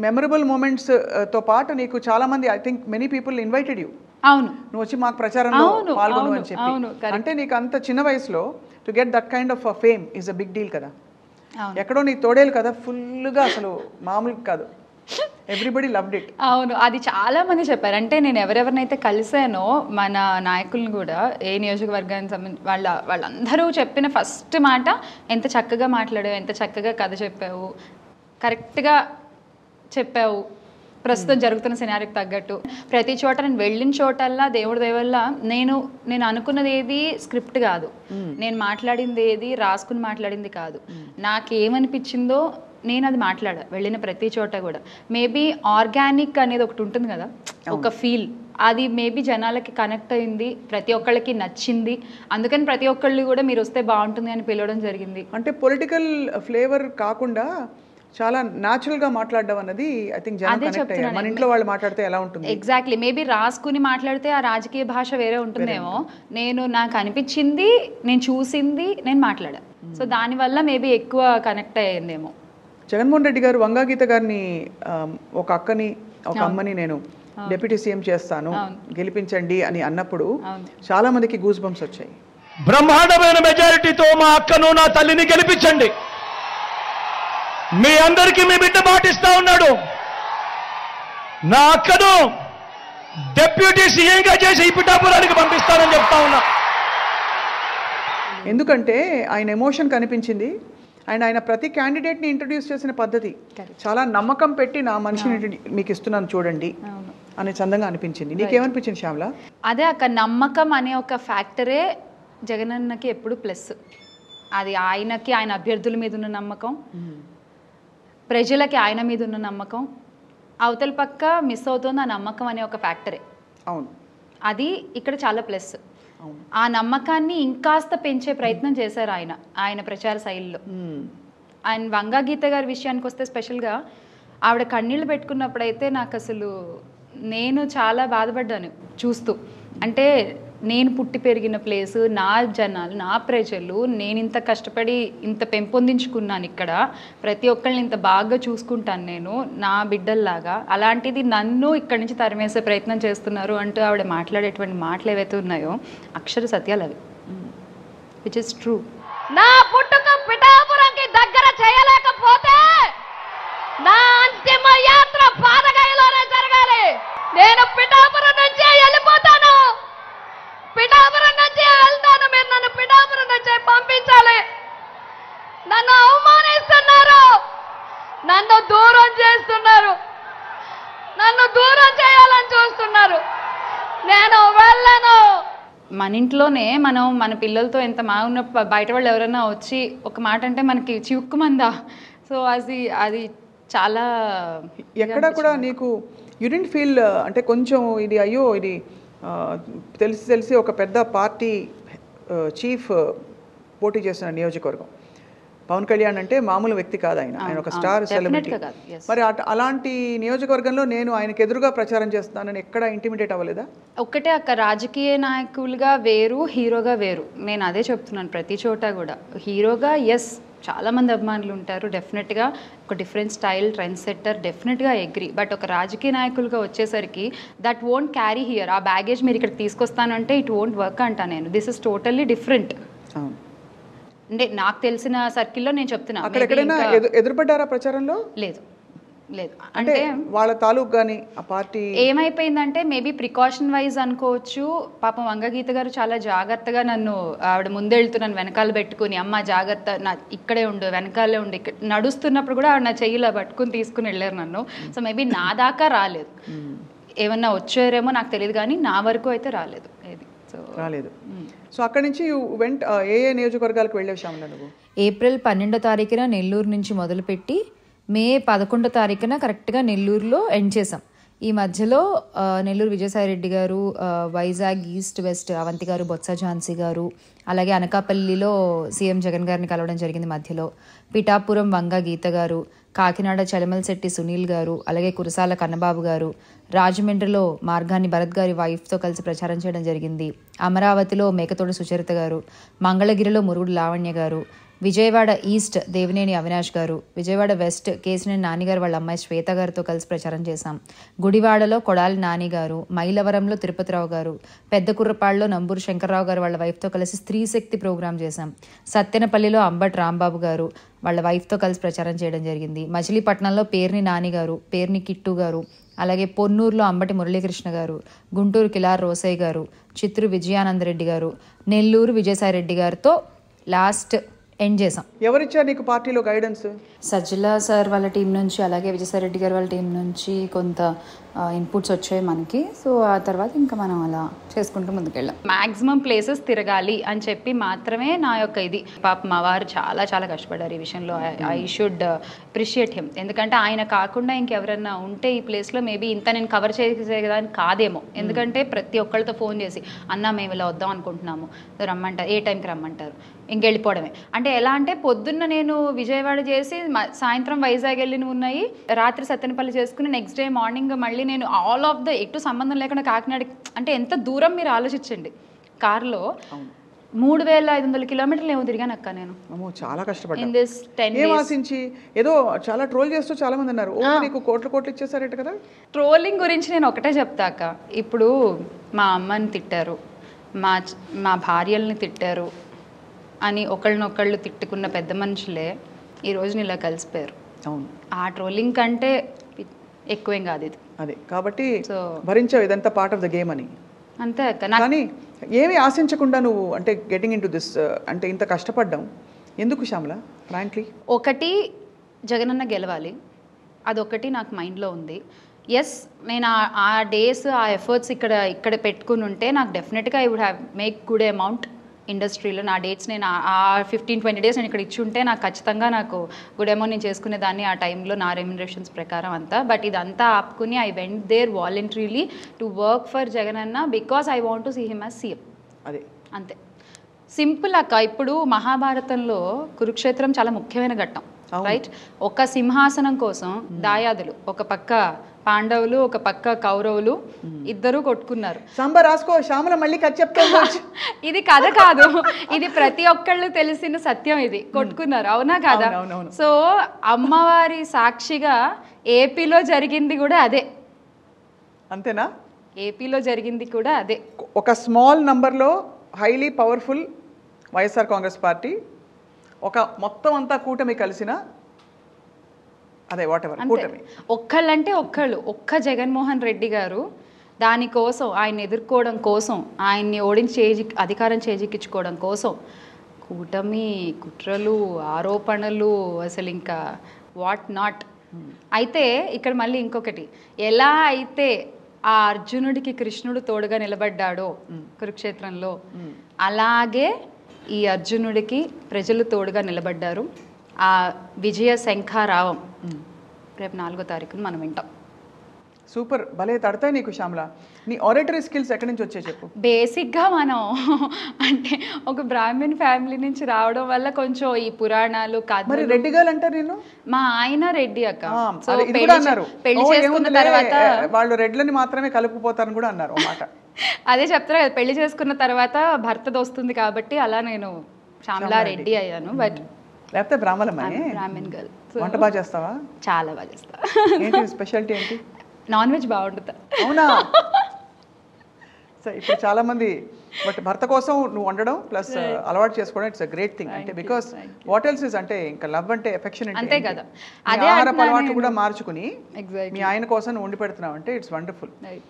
Memorable moments తో పాటు నీకు చాలా మంది I think many people invited you. అవును, నువ్వు వచ్చి మాకు ప్రచారంలో పాల్గొను అని చెప్పి. అంటే నీకు అంత చిన్న వయసులో to get that kind of fame is a big deal కదా. ఎక్కడో నీ తోడేలు కదా ఫుల్గా, అసలు మామూలుగా కాదు, ఎవ్రీబడి లవ్డ్ ఇట్. అవును, అది చాలా మంది చెప్పారు. అంటే నేను ఎవరెవరినైతే కలిసానో మన నాయకులను కూడా, ఏ నియోజకవర్గానికి సంబంధించి వాళ్ళందరూ చెప్పిన ఫస్ట్ మాట, ఎంత చక్కగా మాట్లాడావు, ఎంత చక్కగా కథ చెప్పావు, కరెక్ట్గా చెప్పావు, ప్రస్తుతం జరుగుతున్న సినారీకి తగ్గట్టు. ప్రతి చోట నేను వెళ్ళిన చోటల్లా దేవుడి దయ వల్ల నేను అనుకున్నది ఏది స్క్రిప్ట్ కాదు, నేను మాట్లాడింది ఏది రాసుకుని మాట్లాడింది కాదు, నాకేమనిపించిందో నేను అది మాట్లాడా వెళ్ళిన ప్రతి చోట కూడా. మేబీ ఆర్గానిక్ అనేది ఒకటి ఉంటుంది కదా, ఒక ఫీల్, అది మేబీ జనాలకి కనెక్ట్ అయింది, ప్రతి ఒక్కళ్ళకి నచ్చింది. అందుకని ప్రతి ఒక్కళ్ళు కూడా మీరు వస్తే బాగుంటుంది అని పిలవడం జరిగింది. అంటే పొలిటికల్ ఫ్లేవర్ కాకుండా చాలా న్యాచురల్ గా మాట్లాడడం అన్నది ఐ థింక్ జనం కనెక్ట్ అయ్యారు. మన ఇంట్లో వాళ్ళు మాట్లాడితే ఎలా ఉంటుంది? ఎగ్జాక్ట్లీ, మేబీ రాసుకుని మాట్లాడితే ఆ రాజకీయ భాష వేరే ఉంటుందేమో. నాకు అనిపించింది, నేను చూసింది, నేను మాట్లాడా. సో దానివల్ల మేబీ ఎక్కువ కనెక్ట్ అయ్యిందేమో. జగన్మోహన్ రెడ్డి గారు వంగాగీత గారిని, ఒక అక్కని ఒక అమ్మని నేను డిప్యూటీ సీఎం చేస్తాను గెలిపించండి అని అన్నప్పుడు చాలా మందికి గూస్ బంప్స్ వచ్చాయి. బ్రహ్మాండమైన మెజారిటీతో మా అక్కను నా తల్లిని గెలిపించండి, మీ అందరికీ మీ బిడ్డ మాటిస్తా ఉన్నాడు, నా అక్కను డిప్యూటీ సీఎంగా చేసి ఈ పిఠాపురానికి పంపిస్తానని చెప్తా ఉన్నా. ఎందుకంటే ఆయన ఎమోషన్ కనిపించింది. ఆయన ప్రతి క్యాండిడేట్ని ఇంట్రడ్యూస్ చేసిన పద్ధతి చాలా నమ్మకం పెట్టి, నా మనిషిని మీకు ఇస్తున్నాను చూడండి అనే చందంగా అనిపించింది. నీకేమనిపించింది శ్యామల? అదే అక్క, నమ్మకం అనే ఒక ఫ్యాక్టరే జగనన్నకి ఎప్పుడు ప్లస్. అది ఆయనకి, ఆయన అభ్యర్థుల మీద ఉన్న నమ్మకం, ప్రజలకి ఆయన మీద ఉన్న నమ్మకం, అవతల పక్క మిస్ అవుతుంది ఆ నమ్మకం అనే ఒక ఫ్యాక్టరే. అవును, అది ఇక్కడ చాలా ప్లస్. ఆ నమ్మకాన్ని ఇంకాస్త పెంచే ప్రయత్నం చేశారు ఆయన ప్రచార శైలిలో. ఆయన వంగాగీత గారి విషయానికి వస్తే స్పెషల్గా ఆవిడ కన్నీళ్ళు పెట్టుకున్నప్పుడైతే నాకు అసలు నేను చాలా బాధపడ్డాను చూస్తూ. అంటే నేను పుట్టి పెరిగిన ప్లేసు, నా జనాలు, నా ప్రజలు, నేను ఇంత కష్టపడి ఇంత పెంపొందించుకున్నాను ఇక్కడ, ప్రతి ఒక్కళ్ళని ఇంత బాగా చూసుకుంటాను నేను నా బిడ్డల్లాగా, అలాంటిది నన్ను ఇక్కడి నుంచి తరిమేసే ప్రయత్నం చేస్తున్నారు అంటూ ఆవిడ మాట్లాడేటువంటి మాటలు ఏవైతే ఉన్నాయో అక్షర సత్యాలు అవి, విచ్ ఇస్ ట్రూ. నా పుట్టుక పిఠాపురంకి దగ్గర చేయలేకపోతే నా అంతిమ యాత్ర పాదగయలోనే జరగాలి. నేను పిఠాపురం నుంచే వెళ్ళిపోతాను, పిఠాపురం నుంచే వెళ్తాను. మీరు నన్ను పిఠాపురం నుంచే పంపించాలి. నన్ను అవమానిస్తున్నారు, నన్ను దూరం చేస్తున్నారు, నన్ను దూరం చేయాలని చూస్తున్నారు. నేను వెళ్ళను. మన ఇంట్లోనే మనం మన పిల్లలతో ఎంత మాగున్న బయట వాళ్ళు ఎవరైనా వచ్చి ఒక మాట అంటే మనకి చిక్కుమందా. సో అది చాలా ఎక్కడ కూడా నీకు యు డిడ్ంట్ ఫీల్ అంటే కొంచెం ఇది అయ్యో ఇది తెలిసి ఒక పెద్ద పార్టీ చీఫ్ పోటీ చేస్తున్న నియోజకవర్గం, పవన్ కళ్యాణ్ అంటే మామూలు వ్యక్తి కాదు, ఆయన ఒక స్టార్ సెలబ్రిటీ. మరి అలాంటి నియోజకవర్గంలో నేను ఆయనకు ఎదురుగా ప్రచారం చేస్తానని ఎక్కడ ఇంటిమిడేట్ అవ్వలేదా? ఒక్కటే అక్క, రాజకీయ నాయకులుగా వేరు, హీరోగా వేరు. నేను అదే చెప్తున్నాను ప్రతి చోట కూడా. హీరోగా ఎస్ చాలామంది అభిమానులు ఉంటారు, డెఫినెట్గా ఒక డిఫరెంట్ స్టైల్, ట్రెండ్ సెట్టర్, డెఫినెట్గా అగ్రీ. బట్ ఒక రాజకీయ నాయకులుగా వచ్చేసరికి దట్ వోంట్ క్యారీ హియర్. ఆ బ్యాగేజ్ మీరు ఇక్కడ తీసుకొస్తానంటే ఇట్ వోంట్ వర్క్ అంటా నేను. This is totally different. అంటే నాకు తెలిసిన సర్కిల్లో నేను చెప్తున్నా. ఎదురుపడ్డారా ప్రచారంలో? లేదు లేదు. అంటే వాళ్ళ తాలూకు కానీ ఆ పార్టీ ఏమైపోయిందంటే మేబీ ప్రికాషన్ వైజ్ అనుకోవచ్చు. పాపం వంగగీత గారు చాలా జాగ్రత్తగా నన్ను, ఆవిడ ముందెళ్తున్నాను వెనకాల పెట్టుకుని, అమ్మ జాగ్రత్త, నా ఇక్కడే ఉండు, వెనకాలే ఉండు, ఇక్కడ నడుస్తున్నప్పుడు కూడా ఆవిడ నా చెయ్యిలా పట్టుకుని తీసుకుని వెళ్ళారు నన్ను. సో మేబీ నా దాకా రాలేదు, ఏమన్నా వచ్చారేమో నాకు తెలియదు, కానీ నా వరకు అయితే రాలేదు ఏది. సో రాలేదు. సో అక్కడి నుంచి వెంట ఏ నియోజకవర్గాలకు వెళ్ళావు శ్యామల నువ్వు? ఏప్రిల్ 12వ తారీఖున నెల్లూరు నుంచి మొదలుపెట్టి మే 11వ తారీఖున కరెక్ట్గా నెల్లూరులో ఎండ్ చేసాం. ఈ మధ్యలో నెల్లూరు విజయసాయిరెడ్డి గారు, వైజాగ్ ఈస్ట్ వెస్ట్ అవంతి గారు, బొత్స ఝాన్సీ గారు, అలాగే అనకాపల్లిలో సీఎం జగన్ గారిని కలవడం జరిగింది మధ్యలో. పిఠాపురం వంగ గీత గారు, కాకినాడ చలమలశెట్టి సునీల్ గారు, అలాగే కురసాల కన్నబాబు గారు, రాజమండ్రిలో మార్గాని భరత్ గారి వైఫ్తో కలిసి ప్రచారం చేయడం జరిగింది. అమరావతిలో మేకతోటి సుచరిత గారు, మంగళగిరిలో మురుగుడు లావణ్య గారు, విజయవాడ ఈస్ట్ దేవినేని అవినాష్ గారు, విజయవాడ వెస్ట్ కేసినేని నానిగారు వాళ్ళ అమ్మాయి శ్వేత గారితో కలిసి ప్రచారం చేశాం. గుడివాడలో కొడాలి నాని గారు, మైలవరంలో తిరుపతిరావు గారు, పెద్ద కుర్రపాడులో నంబూరు శంకర్రావు గారు వాళ్ళ వైఫ్తో కలిసి స్త్రీ శక్తి ప్రోగ్రాం చేశాం. సత్తెనపల్లిలో అంబటి రాంబాబు గారు వాళ్ళ వైఫ్తో కలిసి ప్రచారం చేయడం జరిగింది. మచిలీపట్నంలో పేర్ని నాని గారు, పేర్ని కిట్టు గారు, అలాగే పొన్నూరులో అంబటి మురళీకృష్ణ గారు, గుంటూరు కిలార్ రోసయ్య గారు, చిత్తూరు విజయానందరెడ్డి గారు, నెల్లూరు విజయసాయిరెడ్డి గారితో లాస్ట్ ఎండ్ చేసాం. ఎవరిచ్చారు నీకు పార్టీలో గైడెన్స్? సజ్జల సార్ వాళ్ళ టీం నుంచి, అలాగే విజయసాయిరెడ్డి గారు వాళ్ళ టీం నుంచి కొంత ఇన్పుట్స్ వచ్చాయి మనకి. సో ఆ తర్వాత ఇంకా మనం అలా చేసుకుంటూ ముందుకెళ్ళాం. మ్యాక్సిమం ప్లేసెస్ తిరగాలి అని చెప్పి మాత్రమే నా యొక్క ఇది. పాప మా వారు చాలా చాలా కష్టపడ్డారు ఈ విషయంలో. I should appreciate him. ఎందుకంటే ఆయన కాకుండా ఇంకెవరన్నా ఉంటే ఈ ప్లేస్లో మేబీ ఇంత నేను కవర్ చేసేదాన్ని కాదేమో. ఎందుకంటే ప్రతి ఒక్కళ్ళతో ఫోన్ చేసి అన్న మేము ఇలా వద్దాం అనుకుంటున్నాము, రమ్మంటారు, ఏ టైంకి రమ్మంటారు, ఇంకెళ్ళిపోవడమే. అంటే ఎలా అంటే పొద్దున్న నేను విజయవాడ చేసి సాయంత్రం వైజాగ్ వెళ్ళిన ఉన్నాయి, రాత్రి సత్తెనపల్లి చేసుకుని నెక్స్ట్ డే మార్నింగ్ మళ్ళీ నేను ఆల్ ఆఫ్ ద ఎటు సంబంధం లేకుండా కాకినాడ. అంటే ఎంత దూరం మీరు ఆలోచించండి. కార్లో 3500 కిలోమీటర్లు ఏమో తిరిగాను అక్క నేను. చాలా కష్టపడ్డాను. ఆశించి ఏదో చాలా ట్రోల్ చేస్తూ చాలా మంది అన్నారు, ఓ నీకు కోట్లు ఇచ్చేసారట కదా. ట్రోలింగ్ గురించి నేను ఒకటే చెప్తా అక్క. ఇప్పుడు మా అమ్మని తిట్టారు, మా భార్యల్ని తిట్టారు అని ఒకళ్ళనొకళ్ళు తిట్టుకున్న పెద్ద మనుషులే ఈరోజు ఇలా కలిసిపోయారు. అవును, ఆ ట్రోలింగ్ కంటే ఎక్కువేం కాదు ఇది. అదే కాబట్టి భరించావు, ఇదంతా పార్ట్ ఆఫ్ ద గేమ్ అని. అంతే అక్క. కానీ ఏమి ఆశించకుండా నువ్వు అంటే గెటింగ్ ఇన్ టు దిస్ అంటే ఇంత కష్టపడ్డాం ఎందుకు శ్యామల? ఫ్రాంక్లీ ఒకటి జగనన్న గెలవాలి, అదొకటి నాకు మైండ్లో ఉంది. ఎస్, నేను ఆ డేస్ ఆ ఎఫర్ట్స్ ఇక్కడ పెట్టుకుని ఉంటే నాకు డెఫినెట్గా I would have make good amount ఇండస్ట్రీలో. నా డేట్స్ నేను ఆ 15-20 డేస్ నేను ఇక్కడ ఇచ్చి ఉంటే నాకు ఖచ్చితంగా నాకు గుడ్ అమౌంట్ నేను చేసుకునేదాన్ని ఆ టైంలో నా రెమ్యునరేషన్స్ ప్రకారం అంతా. బట్ ఇదంతా ఆపుకుని I went there voluntarily to work for Jagananna because I want to see him as CM. అదే అంతే సింపుల్ అక్క. ఇప్పుడు మహాభారతంలో కురుక్షేత్రం చాలా ముఖ్యమైన ఘట్టం, రైట్? ఒక సింహాసనం కోసం దాయాదులు, ఒక పక్క పాండవులు, ఒక పక్క కౌరవులు, ఇద్దరు కొట్టుకున్నారు. ఇది కథ కాదు, ఇది ప్రతి ఒక్కళ్ళు తెలిసిన సత్యం. ఇది కొట్టుకున్నారు, అవునా కాదా? సో అమ్మవారి సాక్షిగా ఏపీలో జరిగింది కూడా అదే. అంతేనా? ఏపీలో జరిగింది కూడా అదే. ఒక స్మాల్ నంబర్లో highly powerful YSR Congress party, ఒక మొత్తం అంతా కూటమి కలిసిన అదే వాటెవర్ కూటమి. ఒక్కళ్ళంటే ఒక్క జగన్మోహన్ రెడ్డి గారు దానికోసం, ఆయన ఎదుర్కోవడం కోసం, ఆయన్ని ఓడించి అధికారం చేజిక్కించుకోవడం కోసం కూటమి కుట్రలు, ఆరోపణలు, అసలు ఇంకా వాట్ నాట్. అయితే ఇక్కడ మళ్ళీ ఇంకొకటి, ఎలా అయితే ఆ అర్జునుడికి కృష్ణుడు తోడుగా నిలబడ్డాడో కురుక్షేత్రంలో, అలాగే ఈ అర్జునుడికి ప్రజలు తోడుగా నిలబడ్డారు. ఆ విజయ శంఖారావం రేపు 4వ తారీఖున మనం వింటాం. సూపర్, భలే తడతాయి నీకు శ్యామల. నీ ఆడిటరీ స్కిల్స్ ఎక్కడి నుంచి వచ్చాయి చెప్పు? బేసిక్గా మనం అంటే ఒక బ్రాహ్మణ్ ఫ్యామిలీ నుంచి రావడం వల్ల కొంచెం ఈ పురాణాలు కాదు. మరి రెడ్డి గారు అంటారు నేను, మా ఆయన రెడ్డి అక్క. పెళ్లి చేసుకున్న తర్వాత వాళ్ళు రెడ్లని మాత్రమే కలుపుకుపోతారని కూడా అన్నారు మాట. అదే చెప్తారు కదా, పెళ్లి చేసుకున్న తర్వాత భర్త దోస్తుంది కాబట్టి అలా నేను శ్యామలా రెడ్డి అయ్యాను. బట్ లేకపోతే బ్రాహ్మణ్ గర్ల్. వంట బాగా చేస్తావా? చాలా బాగా చేస్తా. ఏంటి స్పెషాలిటీ ఏంటి? నాన్ వెజ్ బాగుంటుందా? అవునా? సో ఇప్పుడు చాలా మంది బట్ భర్త కోసం నువ్వు వండడం ప్లస్ అలవాటు చేసుకోవడం ఇట్స్ అ గ్రేట్ థింగ్. అంటే బికాస్ వాట్ ఎల్స్ ఇస్ అంటే ఇంకా లవ్ అంటే ఎఫెక్షన్ అంతే కదా. అదే ఆహారపు అలవాట్లు కూడా మార్చుకుని మీ ఆయన కోసం వండి పెడుతున్నావు అంటే ఇట్స్ వండర్ఫుల్.